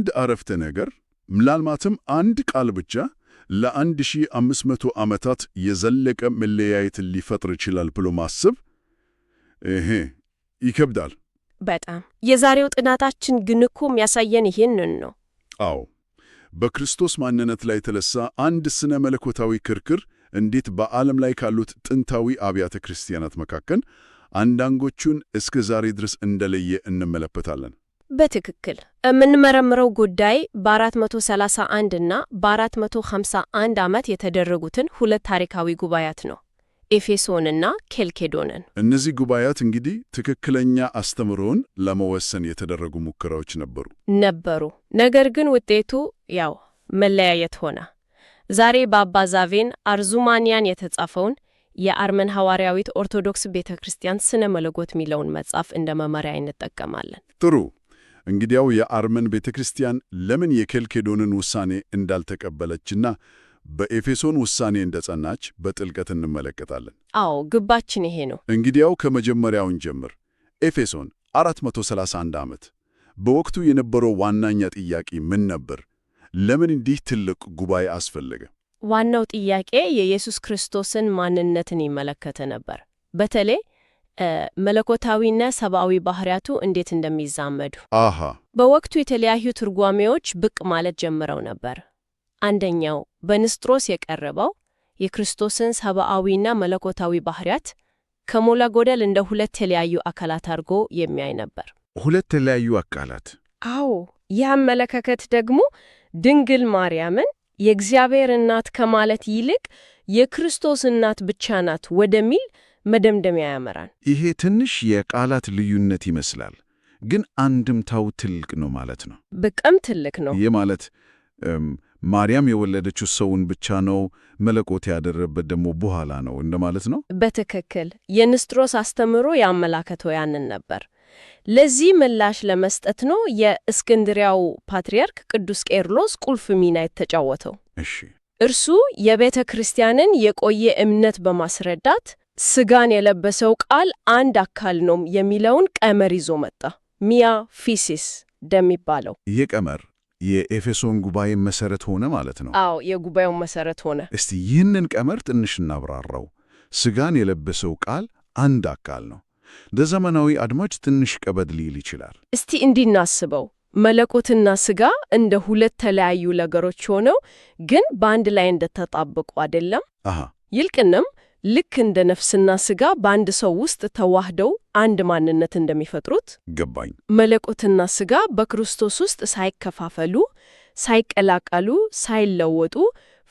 አንድ አረፍተ ነገር ምናልባትም አንድ ቃል ብቻ ለ1500 ዓመታት የዘለቀ መለያየትን ሊፈጥር ይችላል ብሎ ማሰብ ይከብዳል። በጣም የዛሬው ጥናታችን ግን እኮ የሚያሳየን ይህንን ነው። አዎ፣ በክርስቶስ ማንነት ላይ የተነሳ አንድ ስነ መለኮታዊ ክርክር እንዴት በዓለም ላይ ካሉት ጥንታዊ አብያተ ክርስቲያናት መካከል አንዳንዶቹን እስከ ዛሬ ድረስ እንደለየ እንመለከታለን። በትክክል የምንመረምረው ጉዳይ በ431 እና በ451 ዓመት የተደረጉትን ሁለት ታሪካዊ ጉባኤያት ነው፣ ኤፌሶንና ኬልኬዶንን። እነዚህ ጉባኤያት እንግዲህ ትክክለኛ አስተምህሮን ለመወሰን የተደረጉ ሙከራዎች ነበሩ። ነገር ግን ውጤቱ ያው መለያየት ሆነ። ዛሬ በአባ ዛቬን አርዙማንያን የተጻፈውን የአርመን ሐዋርያዊት ኦርቶዶክስ ቤተክርስቲያን ስነ መለኮት ሚለውን መጽሐፍ እንደ መመሪያ እንጠቀማለን። ጥሩ። እንግዲያው የአርመን ቤተክርስቲያን ለምን የኬልኬዶንን ውሳኔ እንዳልተቀበለችና በኤፌሶን ውሳኔ እንደጸናች በጥልቀት እንመለከታለን። አዎ፣ ግባችን ይሄ ነው። እንግዲያው ከመጀመሪያውን ጀምር። ኤፌሶን 431 ዓመት። በወቅቱ የነበረው ዋናኛ ጥያቄ ምን ነበር? ለምን እንዲህ ትልቅ ጉባኤ አስፈለገ? ዋናው ጥያቄ የኢየሱስ ክርስቶስን ማንነትን ይመለከተ ነበር። በተለይ መለኮታዊና ሰብአዊ ባህሪያቱ እንዴት እንደሚዛመዱ። በወቅቱ የተለያዩ ትርጓሜዎች ብቅ ማለት ጀምረው ነበር። አንደኛው በንስጥሮስ የቀረበው የክርስቶስን ሰብአዊና መለኮታዊ ባህሪያት ከሞላ ጎደል እንደ ሁለት የተለያዩ አካላት አድርጎ የሚያይ ነበር። ሁለት የተለያዩ አካላት? አዎ። ይህ አመለካከት ደግሞ ድንግል ማርያምን የእግዚአብሔር እናት ከማለት ይልቅ የክርስቶስ እናት ብቻ ናት ወደሚል መደምደሚያ ያመራል። ይሄ ትንሽ የቃላት ልዩነት ይመስላል፣ ግን አንድምታው ትልቅ ነው ማለት ነው። በጣም ትልቅ ነው። ይህ ማለት ማርያም የወለደችው ሰውን ብቻ ነው፣ መለኮት ያደረበት ደግሞ በኋላ ነው እንደማለት ነው። በትክክል የንስጥሮስ አስተምህሮ ያመላከተው ያንን ነበር። ለዚህ ምላሽ ለመስጠት ነው የእስክንድሪያው ፓትርያርክ ቅዱስ ቄርሎስ ቁልፍ ሚና የተጫወተው። እርሱ የቤተ ክርስቲያንን የቆየ እምነት በማስረዳት ሥጋን የለበሰው ቃል አንድ አካል ነው የሚለውን ቀመር ይዞ መጣ። ሚያ ፊሲስ እንደሚባለው ይህ ቀመር የኤፌሶን ጉባኤ መሰረት ሆነ ማለት ነው። አዎ፣ የጉባኤው መሰረት ሆነ። እስቲ ይህንን ቀመር ትንሽ እናብራራው። ሥጋን የለበሰው ቃል አንድ አካል ነው። ለዘመናዊ አድማጭ ትንሽ ከበድ ሊል ይችላል። እስቲ እንዲናስበው መለኮትና ሥጋ እንደ ሁለት ተለያዩ ነገሮች ሆነው ግን በአንድ ላይ እንደተጣበቁ አይደለም። ይልቅንም ልክ እንደ ነፍስና ሥጋ በአንድ ሰው ውስጥ ተዋህደው አንድ ማንነት እንደሚፈጥሩት ገባኝ። መለኮትና ሥጋ በክርስቶስ ውስጥ ሳይከፋፈሉ፣ ሳይቀላቀሉ፣ ሳይለወጡ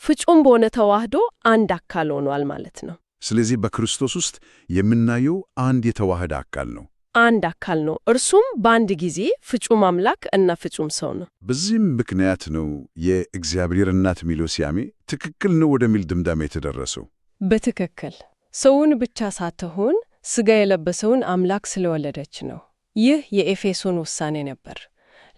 ፍጹም በሆነ ተዋህዶ አንድ አካል ሆኗል ማለት ነው። ስለዚህ በክርስቶስ ውስጥ የምናየው አንድ የተዋህደ አካል ነው። አንድ አካል ነው። እርሱም በአንድ ጊዜ ፍጹም አምላክ እና ፍጹም ሰው ነው። በዚህም ምክንያት ነው የእግዚአብሔር እናት የሚለው ስያሜ ትክክል ነው ወደሚል ድምዳሜ የተደረሰው። በትክክል ሰውን ብቻ ሳትሆን ሥጋ የለበሰውን አምላክ ስለወለደች ነው። ይህ የኤፌሶን ውሳኔ ነበር።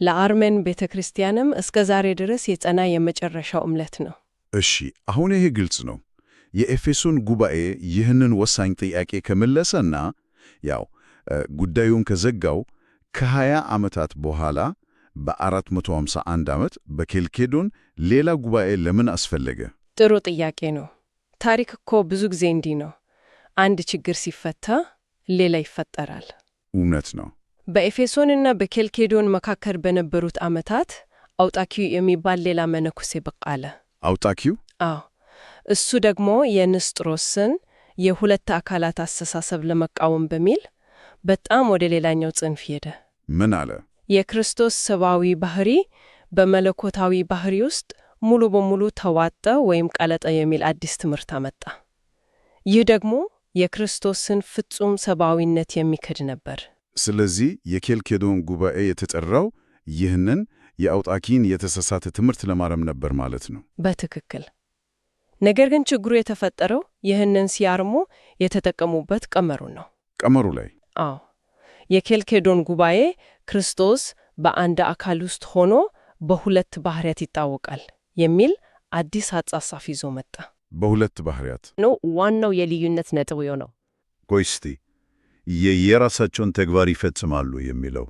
ለአርመን ቤተ ክርስቲያንም እስከ ዛሬ ድረስ የጸና የመጨረሻው እምነት ነው። እሺ፣ አሁን ይሄ ግልጽ ነው። የኤፌሶን ጉባኤ ይህንን ወሳኝ ጥያቄ ከመለሰና ጉዳዩን ከዘጋው ከ20 ዓመታት በኋላ በ451 ዓመት በኬልኬዶን ሌላ ጉባኤ ለምን አስፈለገ? ጥሩ ጥያቄ ነው። ታሪክ እኮ ብዙ ጊዜ እንዲህ ነው። አንድ ችግር ሲፈታ ሌላ ይፈጠራል። እውነት ነው። በኤፌሶንና በኬልኬዶን መካከል በነበሩት ዓመታት አውጣኪው የሚባል ሌላ መነኩሴ ብቅ አለ። አውጣኪው? አዎ። እሱ ደግሞ የንስጥሮስን የሁለት አካላት አስተሳሰብ ለመቃወም በሚል በጣም ወደ ሌላኛው ጽንፍ ሄደ። ምን አለ? የክርስቶስ ሰብአዊ ባህሪ በመለኮታዊ ባህሪ ውስጥ ሙሉ በሙሉ ተዋጠ ወይም ቀለጠ የሚል አዲስ ትምህርት አመጣ። ይህ ደግሞ የክርስቶስን ፍጹም ሰብአዊነት የሚክድ ነበር። ስለዚህ የኬልኬዶን ጉባኤ የተጠራው ይህንን የአውጣኪን የተሳሳተ ትምህርት ለማረም ነበር ማለት ነው። በትክክል። ነገር ግን ችግሩ የተፈጠረው ይህንን ሲያርሙ የተጠቀሙበት ቀመሩ ነው። ቀመሩ ላይ? አዎ። የኬልኬዶን ጉባኤ ክርስቶስ በአንድ አካል ውስጥ ሆኖ በሁለት ባህሪያት ይታወቃል የሚል አዲስ አጻጻፍ ይዞ መጣ። በሁለት ባህሪያት ነው ዋናው የልዩነት ነጥብ ነው። ቆይ እስቲ የየራሳቸውን ተግባር ይፈጽማሉ የሚለው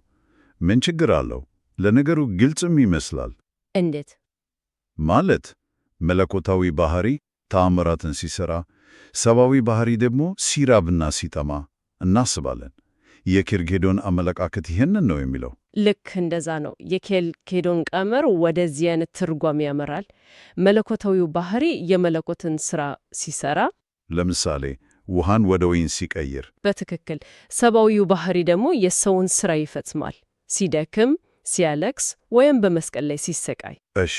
ምን ችግር አለው? ለነገሩ ግልጽም ይመስላል። እንዴት ማለት? መለኮታዊ ባህሪ ተአምራትን ሲሰራ፣ ሰብአዊ ባህሪ ደግሞ ሲራብና ሲጠማ እናስባለን። የኬልኬዶን አመለካከት ይህንን ነው የሚለው። ልክ እንደዛ ነው። የኬልኬዶን ቀመር ወደዚህ አይነት ትርጓሜ ያመራል። መለኮታዊው ባህሪ የመለኮትን ሥራ ሲሰራ፣ ለምሳሌ ውሃን ወደ ወይን ሲቀይር፣ በትክክል ሰብአዊው ባህሪ ደግሞ የሰውን ሥራ ይፈጽማል፣ ሲደክም፣ ሲያለቅስ ወይም በመስቀል ላይ ሲሰቃይ። እሺ።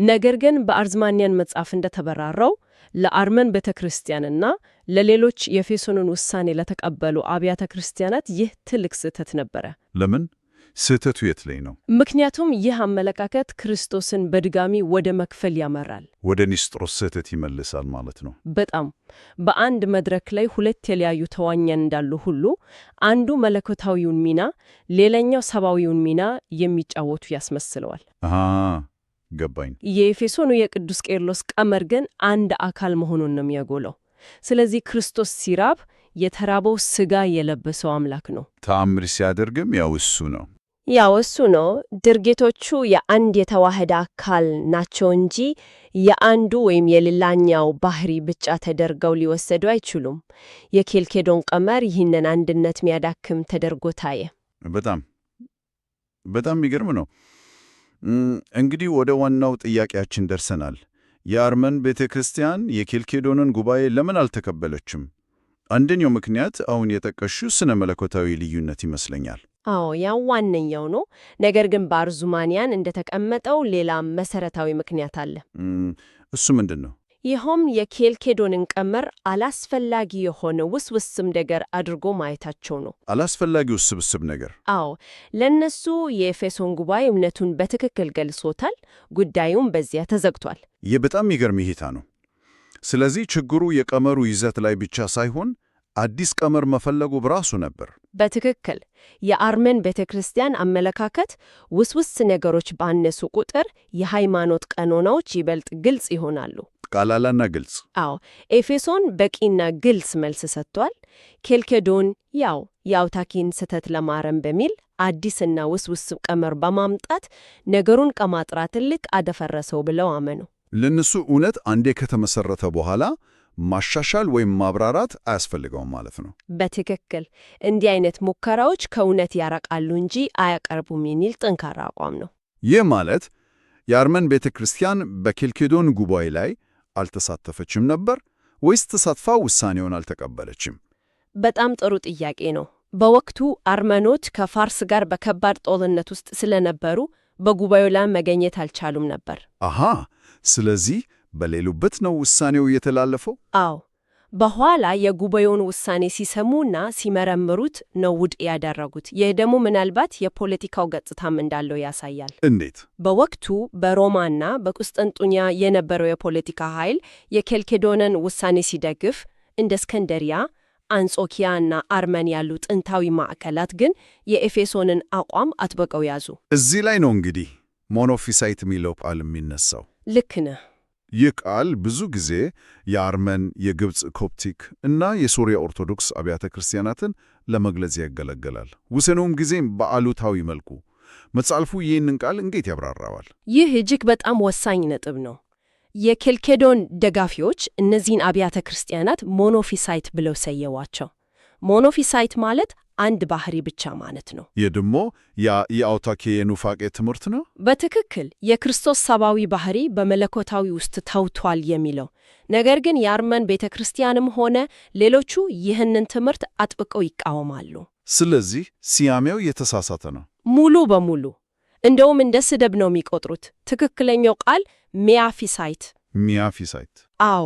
ነገር ግን በአርዝማንያን መጽሐፍ እንደተበራራው ለአርመን ቤተ ክርስቲያንና ለሌሎች የኤፌሶንን ውሳኔ ለተቀበሉ አብያተ ክርስቲያናት ይህ ትልቅ ስህተት ነበረ። ለምን? ስህተቱ የት ላይ ነው? ምክንያቱም ይህ አመለካከት ክርስቶስን በድጋሚ ወደ መክፈል ያመራል። ወደ ኒስጥሮስ ስህተት ይመልሳል ማለት ነው። በጣም በአንድ መድረክ ላይ ሁለት የተለያዩ ተዋኛን እንዳሉ ሁሉ አንዱ መለኮታዊውን ሚና፣ ሌላኛው ሰብአዊውን ሚና የሚጫወቱ ያስመስለዋል። ገባኝ። የኤፌሶኑ የቅዱስ ቄርሎስ ቀመር ግን አንድ አካል መሆኑን ነው የሚያጎለው። ስለዚህ ክርስቶስ ሲራብ የተራበው ሥጋ የለበሰው አምላክ ነው። ተአምር ሲያደርግም ያው እሱ ነው። ድርጊቶቹ የአንድ የተዋህደ አካል ናቸው እንጂ የአንዱ ወይም የሌላኛው ባህሪ ብቻ ተደርገው ሊወሰዱ አይችሉም። የኬልኬዶን ቀመር ይህንን አንድነት የሚያዳክም ተደርጎ ታየ። በጣም የሚገርም ነው። እንግዲህ ወደ ዋናው ጥያቄያችን ደርሰናል። የአርመን ቤተ ክርስቲያን የኬልኬዶንን ጉባኤ ለምን አልተቀበለችም? አንደኛው ምክንያት አሁን የጠቀሽው ስነ መለኮታዊ ልዩነት ይመስለኛል። አዎ፣ ያው ዋነኛው ነው። ነገር ግን በአርዙማንያን እንደተቀመጠው ሌላ መሰረታዊ ምክንያት አለ። እሱ ምንድን ነው? ይኸውም የኬልኬዶንን ቀመር አላስፈላጊ የሆነ ውስብስብ ነገር አድርጎ ማየታቸው ነው። አላስፈላጊ ውስብስብ ነገር? አዎ፣ ለነሱ የኤፌሶን ጉባኤ እምነቱን በትክክል ገልጾታል፣ ጉዳዩም በዚያ ተዘግቷል። ይህ በጣም የሚገርም እይታ ነው። ስለዚህ ችግሩ የቀመሩ ይዘት ላይ ብቻ ሳይሆን አዲስ ቀመር መፈለጉ በራሱ ነበር። በትክክል የአርመን ቤተ ክርስቲያን አመለካከት ውስብስብ ነገሮች ባነሱ ቁጥር የሃይማኖት ቀኖናዎች ይበልጥ ግልጽ ይሆናሉ። ቃላላና ግልጽ። አዎ፣ ኤፌሶን በቂና ግልጽ መልስ ሰጥቷል። ኬልኬዶን ያው የአውታኪን ስህተት ለማረም በሚል አዲስና ውስብስብ ቀመር በማምጣት ነገሩን ከማጥራት ይልቅ አደፈረሰው ብለው አመኑ። ለነሱ እውነት አንዴ ከተመሰረተ በኋላ ማሻሻል ወይም ማብራራት አያስፈልገውም ማለት ነው። በትክክል እንዲህ አይነት ሙከራዎች ከእውነት ያራቃሉ እንጂ አያቀርቡም የሚል ጠንካራ አቋም ነው። ይህ ማለት የአርመን ቤተ ክርስቲያን በኬልኬዶን ጉባኤ ላይ አልተሳተፈችም ነበር ወይስ ተሳትፋ ውሳኔውን አልተቀበለችም? በጣም ጥሩ ጥያቄ ነው። በወቅቱ አርመኖች ከፋርስ ጋር በከባድ ጦርነት ውስጥ ስለነበሩ በጉባኤው ላይ መገኘት አልቻሉም ነበር። ስለዚህ በሌሉበት ነው ውሳኔው የተላለፈው? አዎ፣ በኋላ የጉባኤውን ውሳኔ ሲሰሙና ሲመረምሩት ነው ውድቅ ያደረጉት። ይህ ደግሞ ምናልባት የፖለቲካው ገጽታም እንዳለው ያሳያል። እንዴት? በወቅቱ በሮማና በቁስጥንጥንያ የነበረው የፖለቲካ ኃይል የኬልኬዶንን ውሳኔ ሲደግፍ፣ እንደ እስከንደሪያ፣ አንጾኪያ እና አርመን ያሉ ጥንታዊ ማዕከላት ግን የኤፌሶንን አቋም አጥብቀው ያዙ። እዚህ ላይ ነው እንግዲህ ሞኖፊሳይት የሚለው ቃል የሚነሳው። ልክ ነህ። ይህ ቃል ብዙ ጊዜ የአርመን፣ የግብፅ ኮፕቲክ እና የሶሪያ ኦርቶዶክስ አብያተ ክርስቲያናትን ለመግለጽ ያገለግላል። ውሰነውም ጊዜም በአሉታዊ መልኩ። መጽሐፉ ይህንን ቃል እንዴት ያብራራዋል? ይህ እጅግ በጣም ወሳኝ ነጥብ ነው። የኬልኬዶን ደጋፊዎች እነዚህን አብያተ ክርስቲያናት ሞኖፊሳይት ብለው ሰየዋቸው። ሞኖፊሳይት ማለት አንድ ባህሪ ብቻ ማለት ነው። ይህ ደግሞ የአውታኬ የኑፋቄ ትምህርት ነው። በትክክል የክርስቶስ ሰብአዊ ባህሪ በመለኮታዊ ውስጥ ተውቷል የሚለው። ነገር ግን የአርመን ቤተ ክርስቲያንም ሆነ ሌሎቹ ይህንን ትምህርት አጥብቀው ይቃወማሉ። ስለዚህ ስያሜው የተሳሳተ ነው ሙሉ በሙሉ። እንደውም እንደ ስድብ ነው የሚቆጥሩት። ትክክለኛው ቃል ሚያፊሳይት። አዎ፣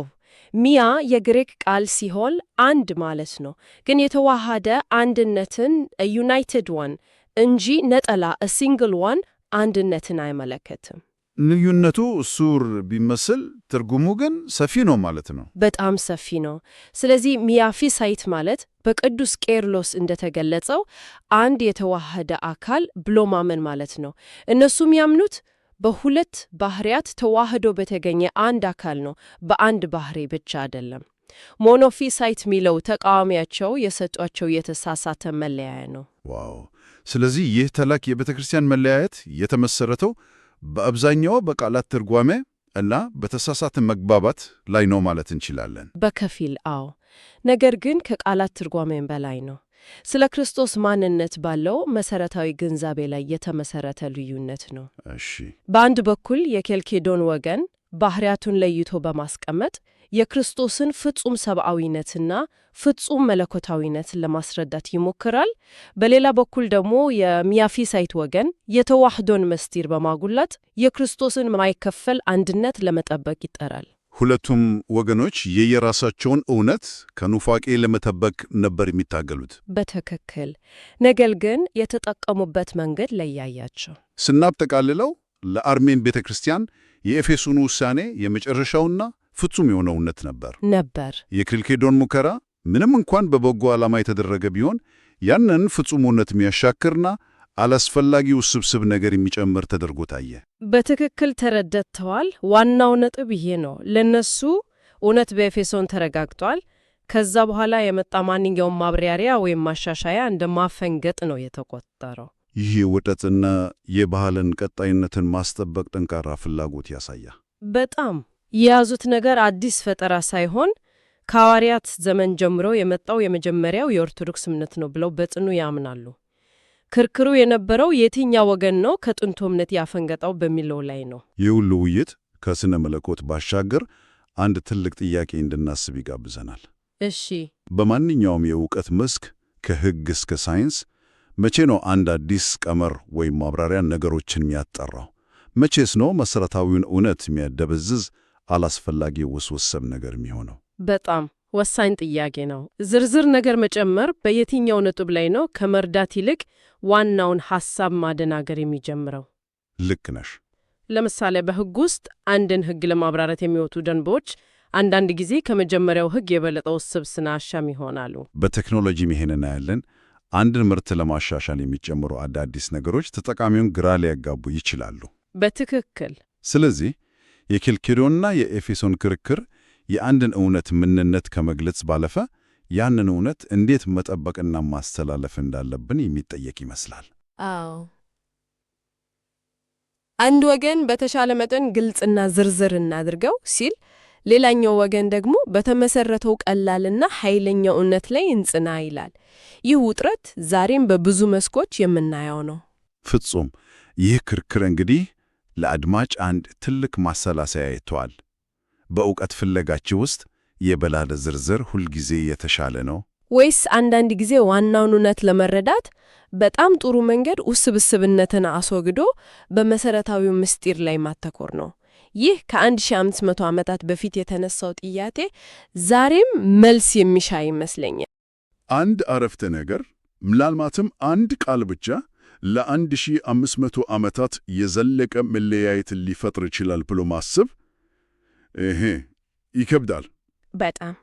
ሚያ የግሪክ ቃል ሲሆን አንድ ማለት ነው። ግን የተዋሃደ አንድነትን ዩናይትድ ዋን እንጂ ነጠላ ሲንግል ዋን አንድነትን አይመለከትም። ልዩነቱ ሱር ቢመስል ትርጉሙ ግን ሰፊ ነው ማለት ነው። በጣም ሰፊ ነው። ስለዚህ ሚያፊሳይት ማለት በቅዱስ ቄርሎስ እንደተገለጸው አንድ የተዋሃደ አካል ብሎ ማመን ማለት ነው። እነሱም ያምኑት በሁለት ባህሪያት ተዋህዶ በተገኘ አንድ አካል ነው፣ በአንድ ባህሪ ብቻ አይደለም። ሞኖፊሳይት ሚለው ተቃዋሚያቸው የሰጧቸው የተሳሳተ መለያ ነው። ዋው! ስለዚህ ይህ ታላቅ የቤተ ክርስቲያን መለያየት የተመሰረተው በአብዛኛው በቃላት ትርጓሜ እና በተሳሳተ መግባባት ላይ ነው ማለት እንችላለን። በከፊል አዎ። ነገር ግን ከቃላት ትርጓሜም በላይ ነው። ስለ ክርስቶስ ማንነት ባለው መሰረታዊ ግንዛቤ ላይ የተመሰረተ ልዩነት ነው። እሺ፣ በአንድ በኩል የኬልኬዶን ወገን ባህሪያቱን ለይቶ በማስቀመጥ የክርስቶስን ፍጹም ሰብአዊነትና ፍጹም መለኮታዊነትን ለማስረዳት ይሞክራል። በሌላ በኩል ደግሞ የሚያፊሳይት ወገን የተዋህዶን ምስጢር በማጉላት የክርስቶስን የማይከፈል አንድነት ለመጠበቅ ይጠራል። ሁለቱም ወገኖች የየራሳቸውን እውነት ከኑፋቄ ለመጠበቅ ነበር የሚታገሉት። በትክክል። ነገር ግን የተጠቀሙበት መንገድ ለያያቸው። ስናጠቃልለው ለአርሜን ቤተ ክርስቲያን የኤፌሶኑ ውሳኔ የመጨረሻውና ፍጹም የሆነው እውነት ነበር። የኬልኬዶን ሙከራ ምንም እንኳን በበጎ ዓላማ የተደረገ ቢሆን ያንን ፍጹም እውነት የሚያሻክርና አላስፈላጊ ውስብስብ ነገር የሚጨምር ተደርጎ ታየ። በትክክል ተረድተዋል። ዋናው ነጥብ ይሄ ነው። ለነሱ እውነት በኤፌሶን ተረጋግጧል። ከዛ በኋላ የመጣ ማንኛውም ማብራሪያ ወይም ማሻሻያ እንደ ማፈንገጥ ነው የተቆጠረው። ይህ የውጠትና የባህልን ቀጣይነትን ማስጠበቅ ጠንካራ ፍላጎት ያሳያል። በጣም የያዙት ነገር አዲስ ፈጠራ ሳይሆን ከሐዋርያት ዘመን ጀምሮ የመጣው የመጀመሪያው የኦርቶዶክስ እምነት ነው ብለው በጽኑ ያምናሉ። ክርክሩ የነበረው የትኛው ወገን ነው ከጥንቱ እምነት ያፈንገጠው በሚለው ላይ ነው። ይህ ሁሉ ውይይት ከስነ መለኮት ባሻገር አንድ ትልቅ ጥያቄ እንድናስብ ይጋብዘናል። እሺ፣ በማንኛውም የእውቀት መስክ ከሕግ እስከ ሳይንስ መቼ ነው አንድ አዲስ ቀመር ወይም ማብራሪያ ነገሮችን የሚያጠራው? መቼስ ነው መሰረታዊውን እውነት የሚያደበዝዝ አላስፈላጊ ውስብስብ ነገር የሚሆነው? በጣም ወሳኝ ጥያቄ ነው። ዝርዝር ነገር መጨመር በየትኛው ነጥብ ላይ ነው ከመርዳት ይልቅ ዋናውን ሐሳብ ማደናገር የሚጀምረው? ልክ ነሽ። ለምሳሌ በሕግ ውስጥ አንድን ሕግ ለማብራራት የሚወጡ ደንቦች አንዳንድ ጊዜ ከመጀመሪያው ሕግ የበለጠ ውስብስብና አሻሚ ይሆናሉ። በቴክኖሎጂም ይሄን እናያለን። አንድን ምርት ለማሻሻል የሚጨምሩ አዳዲስ ነገሮች ተጠቃሚውን ግራ ሊያጋቡ ይችላሉ። በትክክል። ስለዚህ የኬልኬዶንና የኤፌሶን ክርክር የአንድን እውነት ምንነት ከመግለጽ ባለፈ ያንን እውነት እንዴት መጠበቅና ማስተላለፍ እንዳለብን የሚጠየቅ ይመስላል። አዎ፣ አንድ ወገን በተሻለ መጠን ግልጽና ዝርዝር እናድርገው ሲል፣ ሌላኛው ወገን ደግሞ በተመሰረተው ቀላልና ኃይለኛው እውነት ላይ እንጽና ይላል። ይህ ውጥረት ዛሬም በብዙ መስኮች የምናየው ነው። ፍጹም። ይህ ክርክር እንግዲህ ለአድማጭ አንድ ትልቅ ማሰላሰያ ይተዋል። በእውቀት ፍለጋችሁ ውስጥ የበላለ ዝርዝር ሁልጊዜ የተሻለ ነው ወይስ አንዳንድ ጊዜ ዋናውን እውነት ለመረዳት በጣም ጥሩ መንገድ ውስብስብነትን አስወግዶ በመሰረታዊው ምስጢር ላይ ማተኮር ነው? ይህ ከ1500 ዓመታት በፊት የተነሳው ጥያቄ ዛሬም መልስ የሚሻ ይመስለኛል። አንድ አረፍተ ነገር ምናልባትም አንድ ቃል ብቻ ለ1500 ዓመታት የዘለቀ መለያየትን ሊፈጥር ይችላል ብሎ ማሰብ ይከብዳል በጣም።